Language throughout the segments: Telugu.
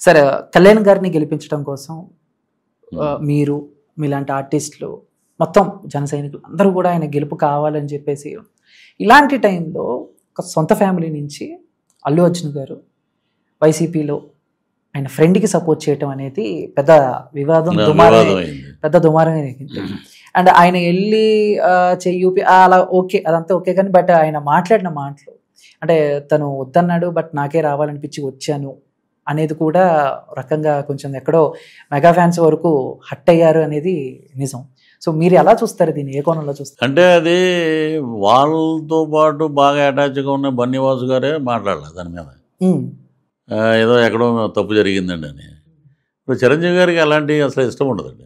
సరే, కళ్యాణ్ గారిని గెలిపించడం కోసం మీరు మీలాంటి ఆర్టిస్టులు మొత్తం జన సైనికులు అందరూ కూడా ఆయన గెలుపు కావాలని చెప్పేసి, ఇలాంటి టైంలో ఒక సొంత ఫ్యామిలీ నుంచి అల్లు అర్జున్ గారు వైసీపీలో ఆయన ఫ్రెండ్కి సపోర్ట్ చేయటం అనేది పెద్ద వివాదం, పెద్ద దుమారం. అండ్ ఆయన వెళ్ళి చెయ్యూపి అలా ఓకే, అదంతా ఓకే, కానీ బట్ ఆయన మాట్లాడిన మాటలు అంటే తను వద్దన్నాడు బట్ నాకే రావాలనిపించి వచ్చాను అనేది కూడా రకంగా కొంచెం ఎక్కడో మెగా ఫ్యాన్స్ వరకు హట్ అయ్యారు అనేది నిజం. సో మీరు ఎలా చూస్తారు దీన్ని, ఏ కోణంలో చూస్తారు? అంటే అది వాళ్ళతో పాటు బాగా అటాచ్గా ఉన్న బన్నీవాసు గారే మాట్లాడలేదు దాని మీద, ఏదో ఎక్కడో తప్పు జరిగిందండి అని. ఇప్పుడు చిరంజీవి గారికి అలాంటి అసలు ఇష్టం ఉండదండి.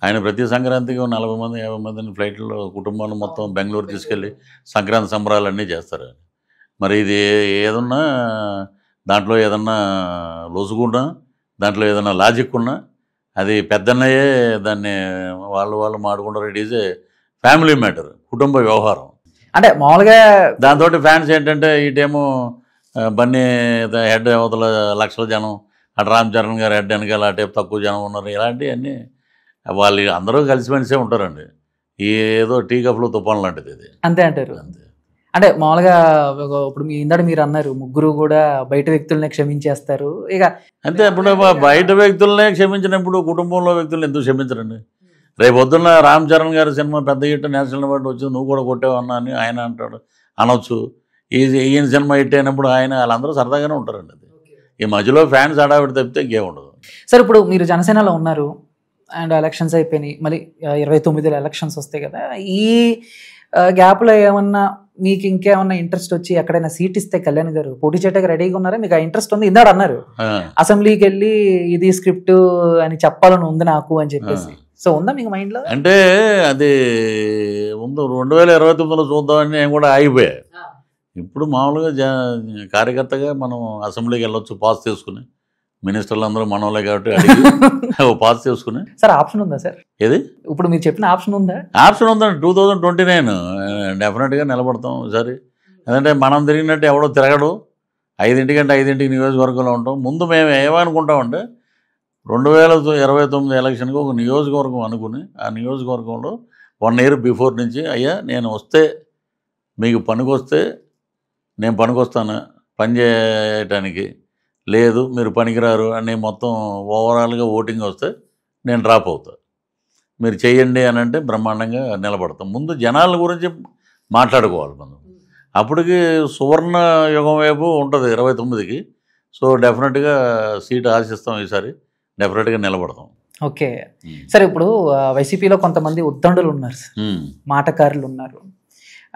ఆయన ప్రతి సంక్రాంతికి 40 మంది 50 మందిని ఫ్లైట్లో కుటుంబాన్ని మొత్తం బెంగళూరు తీసుకెళ్ళి సంక్రాంతి సంబరాలన్నీ చేస్తారు. మరి ఇది ఏదన్నా దాంట్లో ఏదన్నా లొసుగున్నా, దాంట్లో ఏదన్నా లాజిక్ ఉన్నా అది పెద్దన్నయ్యే దాన్ని వాళ్ళు మాడుకుంటారు. It is a family matter, కుటుంబ వ్యవహారం. అంటే మామూలుగా దాంతో ఫ్యాన్స్ ఏంటంటే ఇటేమో బన్నీ హెడ్ అవతల లక్షల జనం, అటు రామ్ చరణ్ గారు హెడ్ వెనకాల అటే తక్కువ జనం ఉన్నారు. ఇలాంటివన్నీ వాళ్ళు అందరూ కలిసిమెలిసే ఉంటారండి. ఏదో టీ కప్లో తుఫాన్ లాంటిది ఇది. అంతే అంటారు. అంటే మామూలుగా ఇప్పుడు ఇందాక మీరు అన్నారు ముగ్గురు కూడా బయట వ్యక్తులనే క్షమించేస్తారు ఇక అంతే. ఇప్పుడు బయట వ్యక్తులనే క్షమించినప్పుడు కుటుంబంలో వ్యక్తులను ఎందుకు క్షమించరండి? రేపు పొద్దున్న రామ్ చరణ్ గారి సినిమా పెద్ద హిట్, నేషనల్ అవార్డు వచ్చింది, నువ్వు కూడా కొట్టావు అన్నా అని ఆయన అంటాడు, అనొచ్చు. ఈయన సినిమా హిట్ అయినప్పుడు వాళ్ళందరూ సరదాగానే ఉంటారండి. అది ఈ మధ్యలో ఫ్యాన్స్ హడావిడి తప్పితే ఇంకేం ఉండదు. సార్, ఇప్పుడు మీరు జనసేనలో ఉన్నారు అండ్ ఎలక్షన్స్ అయిపోయినాయి, మళ్ళీ 29లో ఎలక్షన్స్ వస్తాయి కదా. ఈ గ్యాప్లో ఏమన్నా మీకు ఇంకేమన్నా ఇంట్రెస్ట్ వచ్చి ఎక్కడైనా సీట్ ఇస్తే కళ్యాణ్ గారు పోటీ చేయడానికి రెడీగా ఉన్నారా? మీకు ఆ ఇంట్రెస్ట్ ఉంది? ఇందాడు అన్నారు అసెంబ్లీకి వెళ్ళి ఇది స్క్రిప్ట్ అని చెప్పాలని ఉంది నాకు అని చెప్పేసి. సో ఉందా మీకు మైండ్లో? అంటే అది ముందు 2029లో చూద్దామని నేను కూడా ఆగిపోయా. ఇప్పుడు మామూలుగా కార్యకర్తగా మనం అసెంబ్లీకి వెళ్ళొచ్చు, పాస్ తీసుకుని. మినిస్టర్లు అందరూ మనోళ్ళే కాబట్టి అడిగి పాస్ చేసుకుని. సార్ ఆప్షన్ ఉందా సార్? ఏది ఇప్పుడు మీరు చెప్పిన ఆప్షన్ ఉందా? ఆప్షన్ ఉందండి. 2029 డెఫినెట్గా నిలబడతాం ఈసారి. ఎందుకంటే మనం తిరిగినట్టు ఎవడో తిరగడు. 5ంటికంటే 5ంటికి నియోజకవర్గంలో ఉంటాం. ముందు మేము ఏమనుకుంటామంటే 2029 ఎలక్షన్కి ఒక నియోజకవర్గం అనుకుని ఆ నియోజకవర్గంలో 1 year బిఫోర్ నుంచి అయ్యా నేను వస్తే మీకు పనికొస్తే నేను పనికొస్తాను పని చేయటానికి, లేదు మీరు పనికిరారు అని మొత్తం ఓవరాల్గా ఓటింగ్ వస్తే నేను డ్రాప్ అవుతా, మీరు చేయండి అని అంటే బ్రహ్మాండంగా నిలబడతాం. ముందు జనాల గురించి మాట్లాడుకోవాలి మనం. అప్పటికి సువర్ణ యుగం వైపు ఉంటుంది 29కి. సో డెఫినెట్గా సీట్ ఆశిస్తాం ఈసారి, డెఫినెట్గా నిలబడతాం. ఓకే సార్, ఇప్పుడు వైసీపీలో కొంతమంది ఉద్దండులు ఉన్నారు, మాటకారులు ఉన్నారు.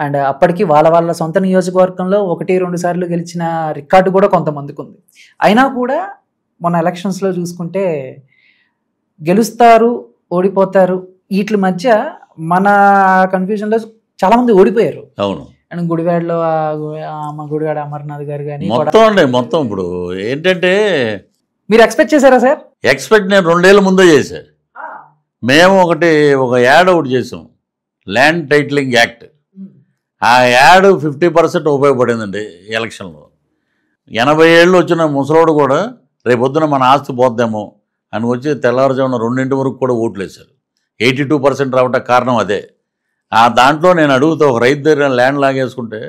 అండ్ అప్పటికి వాళ్ళ సొంత నియోజకవర్గంలో 1-2 సార్లు గెలిచిన రికార్డు కూడా కొంతమందికి ఉంది. అయినా కూడా మొన్న ఎలక్షన్స్లో చూసుకుంటే గెలుస్తారు, ఓడిపోతారు, వీటి మధ్య మన కన్ఫ్యూజన్లో చాలామంది ఓడిపోయారు. అవును. అండ్ గుడివాడలో గుడివాడ అమర్నాథ్ గారు కానీ మొత్తం ఇప్పుడు ఏంటంటే మీరు ఎక్స్పెక్ట్ చేశారా సార్? ఎక్స్పెక్ట్ నేను 2 ఏళ్ళ ముందే చేశాను. మేము ఒక యాడ్ ఒకటి చేసాం, ల్యాండ్ టైటిలింగ్ యాక్ట్. ఆ యాడ్ 50% ఉపయోగపడిందండి ఈ ఎలక్షన్లో. 80 ఏళ్ళు వచ్చిన ముసలోడు కూడా రేపొద్దున మన ఆస్తి పోద్దేమో అని వచ్చి తెల్లవారుజామున 2 వరకు కూడా ఓట్లు వేశారు. 82% రావడానికి కారణం అదే. ఆ దాంట్లో నేను అడుగుతా, ఒక రైతు దగ్గర ల్యాండ్ లాగేసుకుంటే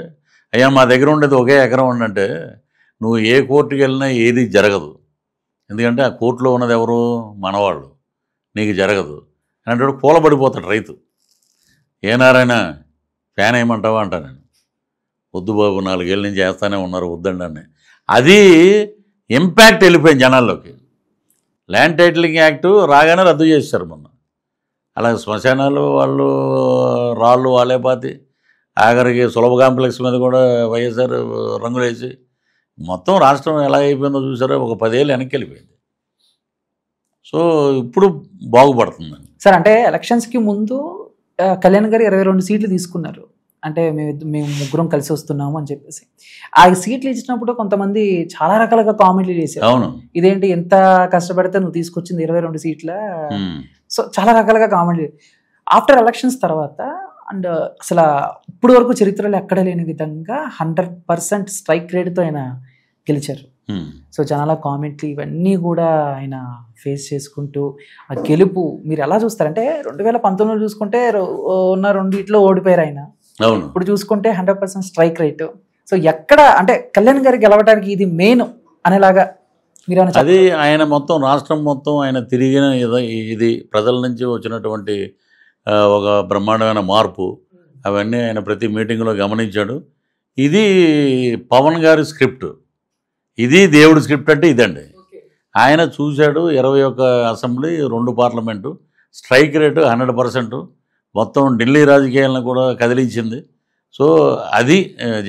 అయ్యా మా దగ్గర ఉండేది 1 ఎకరం ఉండంటే నువ్వు ఏ కోర్టుకి వెళ్ళినా ఏది జరగదు, ఎందుకంటే ఆ కోర్టులో ఉన్నది ఎవరు, మనవాళ్ళు, నీకు జరగదు అంటే కూలబడిపోతాడు రైతు. ఏనారైనా ఫ్యాన్ వేయమంటావా అంటా నేను. వద్దు బాబు, 4 ఏళ్ళ నుంచి వేస్తానే ఉన్నారు, వద్దండి అని. అది ఇంపాక్ట్ వెళ్ళిపోయింది జనాల్లోకి. ల్యాండ్ టైటిలింగ్ యాక్ట్ రాగానే రద్దు చేశారు మొన్న. అలాగే శ్మశానాలు వాళ్ళు రాళ్ళు వాళ్ళే పాతి, ఆఖరికి సులభ కాంప్లెక్స్ మీద కూడా వైఎస్ఆర్ రంగులేసి మొత్తం రాష్ట్రం ఎలా అయిపోయిందో చూసారో. ఒక 10 ఏళ్ళు వెనక్కి వెళ్ళిపోయింది. సో ఇప్పుడు బాగుపడుతుందండి సార్. అంటే ఎలక్షన్స్కి ముందు కళ్యాణ్ గారు 22 సీట్లు తీసుకున్నారు. అంటే మేము ముగ్గురం కలిసి వస్తున్నాము అని చెప్పేసి ఆ సీట్లు ఇచ్చినప్పుడు కొంతమంది చాలా రకాలుగా కామెంట్లు చేశారు. అవును, ఇదేంటి ఎంత కష్టపడితే నువ్వు తీసుకొచ్చింది 22 సీట్ల. సో చాలా రకాలుగా కామెంట్. ఆఫ్టర్ ఎలక్షన్స్ తర్వాత అండ్ అసలు ఇప్పుడు వరకు చరిత్రలో ఎక్కడ లేని విధంగా 100% స్ట్రైక్ రేట్తో ఆయన గెలిచారు. సో జనాల కామెంట్లు ఇవన్నీ కూడా ఆయన ఫేస్ చేసుకుంటూ ఆ గెలుపు మీరు ఎలా చూస్తారంటే 2019లో చూసుకుంటే ఉన్న రెండిట్లో ఓడిపోయారు ఆయన. అవును. ఇప్పుడు చూసుకుంటే 100% స్ట్రైక్ రేట్. సో ఎక్కడ అంటే కళ్యాణ్ గారికి గెలవడానికి ఇది మెయిన్ అనేలాగా మీరు అది ఆయన మొత్తం రాష్ట్రం మొత్తం ఆయన తిరిగిన ఇది ప్రజల నుంచి వచ్చినటువంటి ఒక బ్రహ్మాండమైన మార్పు అవన్నీ ఆయన ప్రతి మీటింగ్లో గమనించాడు. ఇది పవన్ గారి స్క్రిప్ట్, ఇది దేవుడి స్క్రిప్ట్ అంటే ఇదండి. ఆయన చూశాడు 21 అసెంబ్లీ 2 పార్లమెంటు, స్ట్రైక్ రేటు 100%, మొత్తం ఢిల్లీ రాజకీయాలను కూడా కదిలించింది. సో అది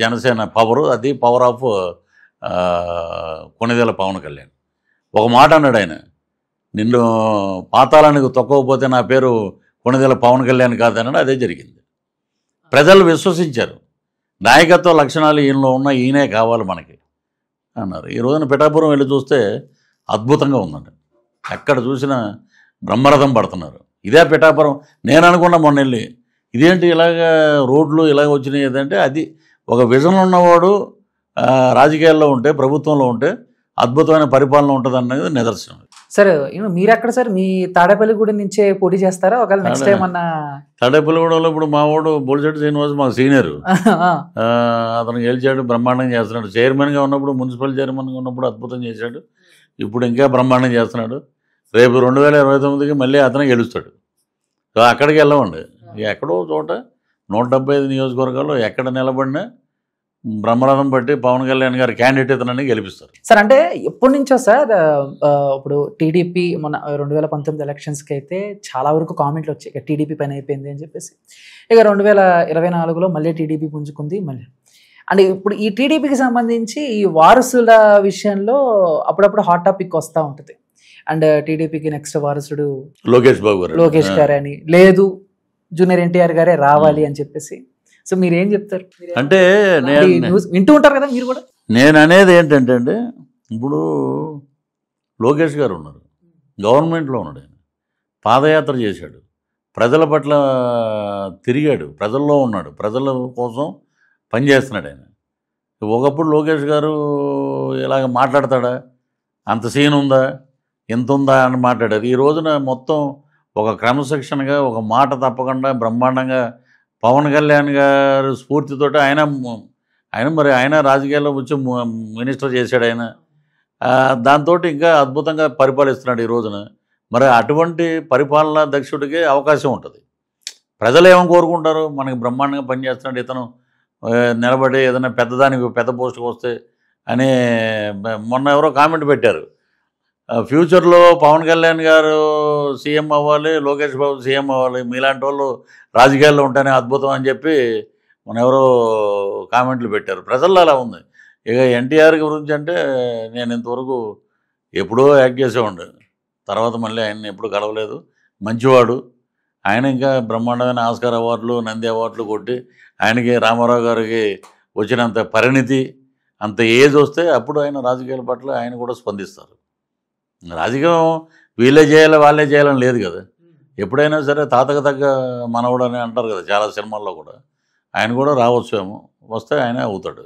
జనసేన పవరు, అది పవర్ ఆఫ్ కొణిదెల పవన్ కళ్యాణ్. ఒక మాట అన్నాడు ఆయన, నిన్ను పాతాళానికి తొక్కకపోతే నా పేరు కొణిదెల పవన్ కళ్యాణ్ కాదన్నాడు. అదే జరిగింది. ప్రజలు విశ్వసించారు. నాయకత్వ లక్షణాలు ఈయనలో ఉన్న ఈయనే కావాలి మనకి అన్నారు. ఈ రోజున పిఠాపురం వెళ్ళి చూస్తే అద్భుతంగా ఉందండి. ఎక్కడ చూసినా బ్రహ్మరథం పడుతున్నారు. ఇదే పిఠాపురం. నేను అనుకున్నా మొన్న వెళ్ళి, ఇదేంటి ఇలాగ రోడ్లు ఇలాగ వచ్చినాయి ఏదంటే, అది ఒక విజన్ ఉన్నవాడు రాజకీయాల్లో ఉంటే, ప్రభుత్వంలో ఉంటే అద్భుతమైన పరిపాలన ఉంటుంది అన్నది నిదర్శనం. సార్ మీరు ఎక్కడ సార్ మీ తాడేపల్లిగూడెం నుంచే పోటీ చేస్తారా ఒకవేళ నెక్స్ట్ టైం అన్న? తాడేపల్లిగూడెంలో ఇప్పుడు మా వాడు బొలిశెట్టి శ్రీనివాస్ మాకు సీనియర్, అతను గెలిచాడు, బ్రహ్మాండంగా చేస్తున్నాడు. చైర్మన్గా ఉన్నప్పుడు, మున్సిపల్ చైర్మన్గా ఉన్నప్పుడు అద్భుతం చేశాడు. ఇప్పుడు ఇంకా బ్రహ్మాండం చేస్తున్నాడు. రేపు 2029కి మళ్ళీ అతనే గెలుస్తాడు. సో అక్కడికి వెళ్ళమండి. ఎక్కడో చోట 175 నియోజకవర్గాల్లో ఎక్కడ నిలబడినా బ్రహ్మరథం బట్టి పవన్ కళ్యాణ్ గారి క్యాండిడేట్ ఇతనని గెలిపిస్తారు. సార్ అంటే ఎప్పటి నుంచో సార్ ఇప్పుడు టీడీపీ మన 2019 ఎలక్షన్స్కి అయితే చాలా వరకు కామెంట్లు వచ్చాయి, ఇక టీడీపీ పని అయిపోయింది అని చెప్పేసి. ఇక 2024లో మళ్ళీ టీడీపీ పుంజుకుంది మళ్ళీ. అంటే ఇప్పుడు ఈ టీడీపీకి సంబంధించి ఈ వారసుల విషయంలో అప్పుడప్పుడు హాట్ టాపిక్ వస్తూ ఉంటుంది. అండ్ టీడీపీకి నెక్స్ట్ వారసుడు లోకేష్ గారు అని, లేదు జూనియర్ ఎన్టీఆర్ గారే రావాలి అని చెప్పేసి. సో మీరు ఏం చెప్తారు? అంటే వింటూ ఉంటారు కదా మీరు కూడా. నేను అనేది ఏంటంటే అండి, ఇప్పుడు లోకేష్ గారు ఉన్నారు, గవర్నమెంట్లో ఉన్నాడు, ఆయన పాదయాత్ర చేశాడు, ప్రజల పట్ల తిరిగాడు, ప్రజల్లో ఉన్నాడు, ప్రజల కోసం పనిచేస్తున్నాడు ఆయన. ఒకప్పుడు లోకేష్ గారు ఇలాగ మాట్లాడతాడా, అంత సీన్ ఉందా, ఎంత ఉందా అని మాట్లాడారు. ఈ రోజున మొత్తం ఒక క్రమశిక్షణగా, ఒక మాట తప్పకుండా బ్రహ్మాండంగా పవన్ కళ్యాణ్ గారు స్ఫూర్తితో ఆయన రాజకీయాల్లో వచ్చి మినిస్టర్ చేశాడు ఆయన. దాంతో ఇంకా అద్భుతంగా పరిపాలిస్తున్నాడు ఈ రోజున. మరి అటువంటి పరిపాలనా దక్షుడికి అవకాశం ఉంటుంది. ప్రజలు ఏమని కోరుకుంటారు, మనకి బ్రహ్మాండంగా పనిచేస్తున్నాడు ఇతను, నిలబడి ఏదైనా పెద్ద పోస్టుకు వస్తే అని. మొన్న ఎవరో కామెంట్ పెట్టారు, ఫ్యూచర్లో పవన్ కళ్యాణ్ గారు సీఎం అవ్వాలి, లోకేష్ బాబు సీఎం అవ్వాలి, మీలాంటి వాళ్ళు రాజకీయాల్లో ఉంటేనే అద్భుతం అని చెప్పి మన ఎవరో కామెంట్లు పెట్టారు. ప్రజల్లో అలా ఉంది. ఇక ఎన్టీఆర్ గురించి అంటే నేను ఇంతవరకు ఎప్పుడో యాక్ట్ చేసేవాడు, తర్వాత మళ్ళీ ఆయన్ని ఎప్పుడు కలవలేదు. మంచివాడు ఆయన, ఇంకా బ్రహ్మాండమైన ఆస్కార్ అవార్డులు, నంది అవార్డులు కొట్టి ఆయనకి రామారావు గారికి వచ్చినంత పరిణితి, అంత ఏజ్ వస్తే అప్పుడు ఆయన రాజకీయాల పట్ల ఆయన కూడా స్పందిస్తారు. రాజకీయం వీళ్ళే చేయాలి వాళ్ళే చేయాలని లేదు కదా. ఎప్పుడైనా సరే తాతకు తగ్గ మనవడు అని అంటారు కదా చాలా సినిమాల్లో కూడా. ఆయన కూడా రావచ్చు ఏమో, వస్తే ఆయనే అవుతాడు.